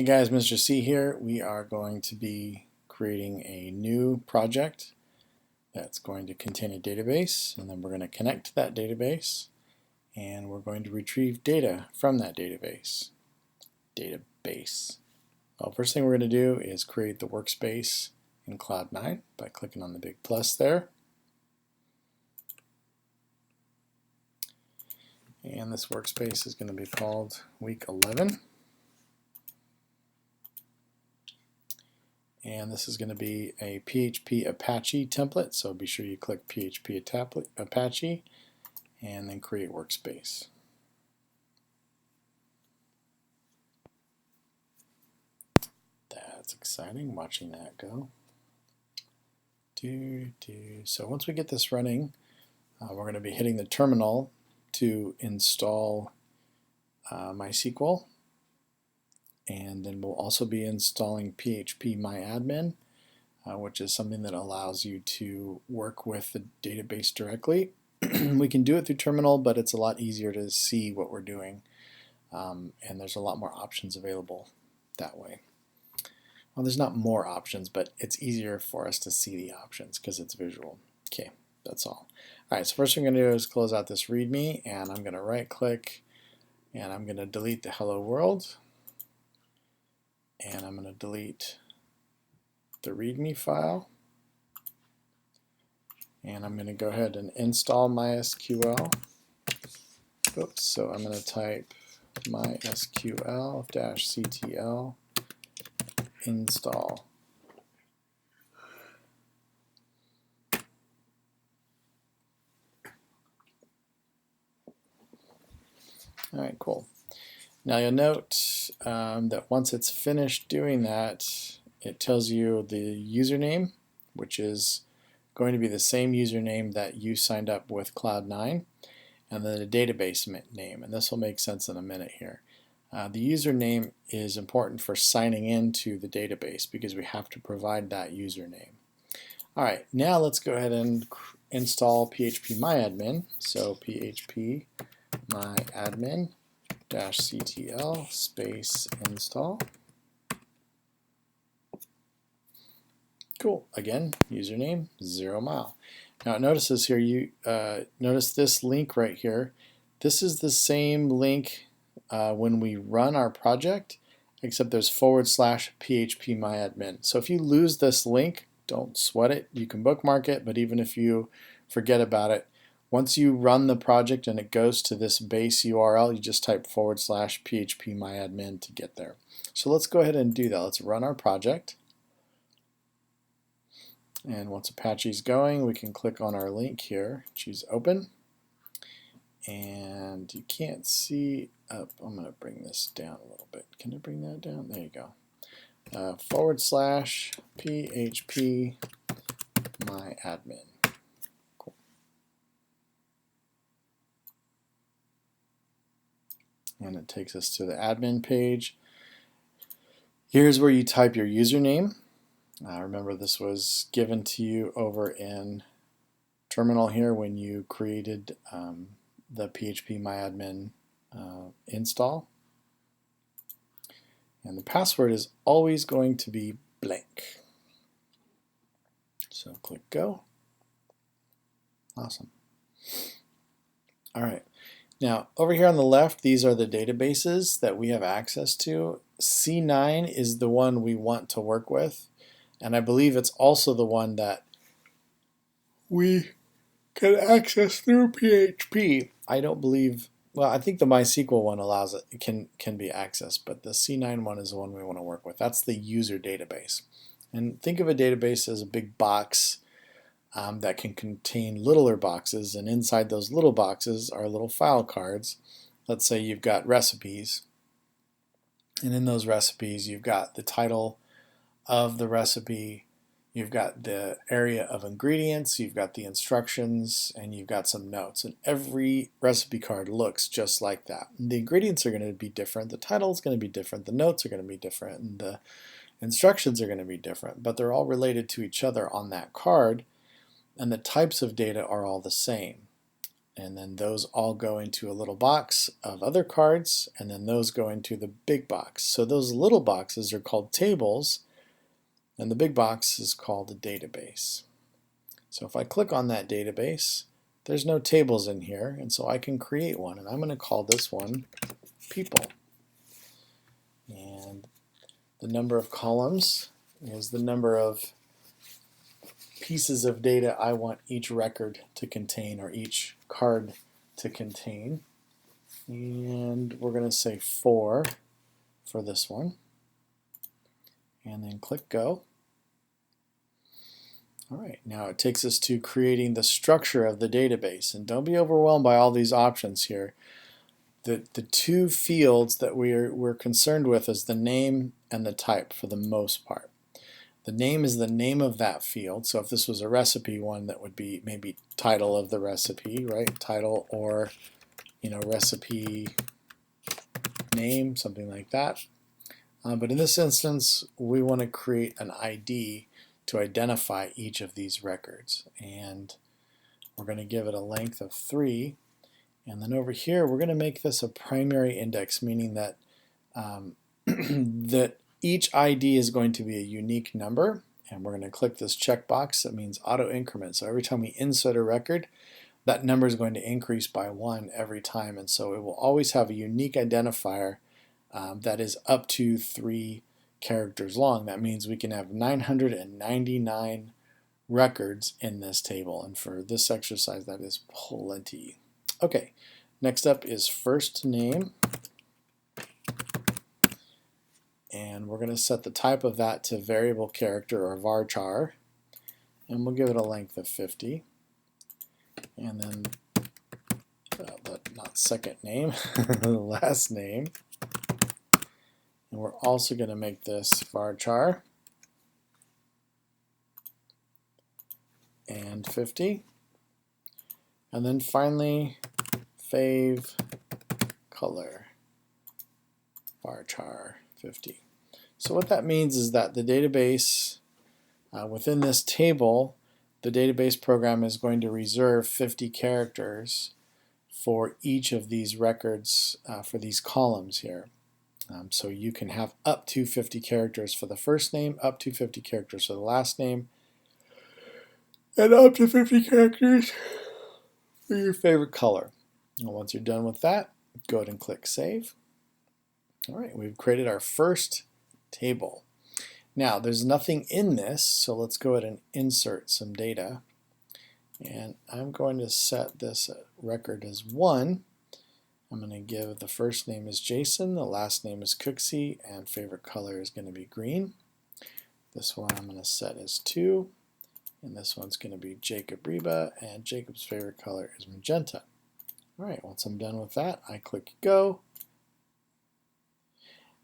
Hey guys, Mr. C here. We are going to be creating a new project that's going to contain a database, and then we're going to connect to that database, and we're going to retrieve data from that database. Well, first thing we're going to do is create the workspace in Cloud9 by clicking on the big plus there. And this workspace is going to be called week 11. And this is going to be a PHP Apache template, so be sure you click PHP Apache and then create workspace. That's exciting, watching that go. So once we get this running, we're going to be hitting the terminal to install MySQL. And then we'll also be installing phpMyAdmin, which is something that allows you to work with the database directly. We can do it through terminal, but it's a lot easier to see what we're doing, and there's a lot more options available that way. Well, there's not more options, but it's easier for us to see the options because it's visual. Okay, that's all. All right, so first thing I'm going to do is close out this README, and I'm going to right click, and I'm going to delete the hello world. And I'm going to delete the README file. And I'm going to go ahead and install MySQL. Oops, so I'm going to type MySQL-ctl install. All right, cool. Now you'll note that once it's finished doing that, it tells you the username, which is going to be the same username that you signed up with Cloud9, and then the database name, and this will make sense in a minute here. The username is important for signing into the database because we have to provide that username. All right, now let's go ahead and install phpMyAdmin. So phpMyAdmin -ctl space install. Cool. Again, username 0mile. Now it notices here, you notice this link right here. This is the same link when we run our project, except there's /phpMyAdmin. So if you lose this link, don't sweat it. You can bookmark it, but even if you forget about it, once you run the project and it goes to this base URL, you just type /phpMyAdmin to get there. So let's go ahead and do that. Let's run our project. And once Apache's going, we can click on our link here, choose open. And you can't see up. I'm going to bring this down a little bit. Can I bring that down? There you go. /phpMyAdmin. And it takes us to the admin page. Here's where you type your username. Remember, this was given to you over in terminal here when you created the phpMyAdmin install. And the password is always going to be blank. So click go. Awesome. All right. Now, over here on the left, these are the databases that we have access to. C9 is the one we want to work with, and I believe it's also the one that we can access through PHP. I don't believe, well, I think the MySQL one allows it, can be accessed, but the C9 one is the one we want to work with. That's the user database. And think of a database as a big box that can contain littler boxes, and inside those little boxes are little file cards. Let's say you've got recipes, and in those recipes you've got the title of the recipe, you've got the area of ingredients, you've got the instructions, and you've got some notes. And every recipe card looks just like that. And the ingredients are going to be different, the title is going to be different, the notes are going to be different, and the instructions are going to be different, but they're all related to each other on that card. And the types of data are all the same. and then those all go into a little box of other cards, and then those go into the big box. So those little boxes are called tables, and the big box is called a database. So if I click on that database, there's no tables in here, and so I can create one, and I'm going to call this one people. And the number of columns is the number of pieces of data I want each record to contain, or each card to contain. And we're going to say 4 for this one. And then click Go. All right, now it takes us to creating the structure of the database. And don't be overwhelmed by all these options here. The two fields that we're concerned with is the name and the type for the most part. The name is the name of that field. So if this was a recipe one, that would be maybe title of the recipe, right? Title, or recipe name, something like that. But in this instance, we want to create an ID to identify each of these records. And we're going to give it a length of 3. And then over here, we're going to make this a primary index, meaning that that each ID is going to be a unique number. And we're going to click this checkbox that means auto increment. So every time we insert a record, that number is going to increase by 1 every time. And so it will always have a unique identifier that is up to 3 characters long. That means we can have 999 records in this table. And for this exercise, that is plenty. Okay, next up is first name. And we're going to set the type of that to variable character, or varchar. And we'll give it a length of 50. And then, not second name, last name. And we're also going to make this varchar and 50. And then finally, fave color, varchar 50. So what that means is that the database, within this table, the database program is going to reserve 50 characters for each of these records, for these columns here. So you can have up to 50 characters for the first name, up to 50 characters for the last name, and up to 50 characters for your favorite color. And once you're done with that, go ahead and click Save. All right, we've created our first table. Now, there's nothing in this, so let's go ahead and insert some data. And I'm going to set this record as 1. I'm going to give the first name is Jason, the last name is Cooksey, and favorite color is going to be green. This one I'm going to set as 2, and this one's going to be Jacob Reba, and Jacob's favorite color is magenta. All right, once I'm done with that, I click Go.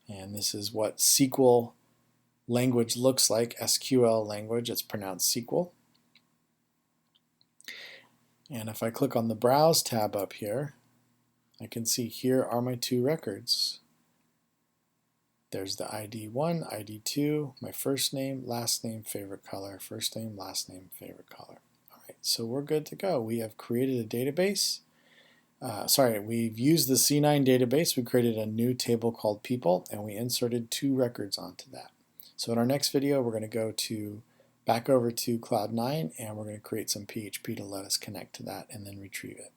And this is what SQL language looks like, SQL language. It's pronounced SQL. And if I click on the Browse tab up here, I can see here are my 2 records. There's the ID 1, ID 2, my first name, last name, favorite color, first name, last name, favorite color. All right, so we're good to go. We have created a database. We've used the C9 database. We created a new table called people, and we inserted 2 records onto that. So in our next video, we're going to go back over to Cloud9, and we're going to create some PHP to let us connect to that and then retrieve it.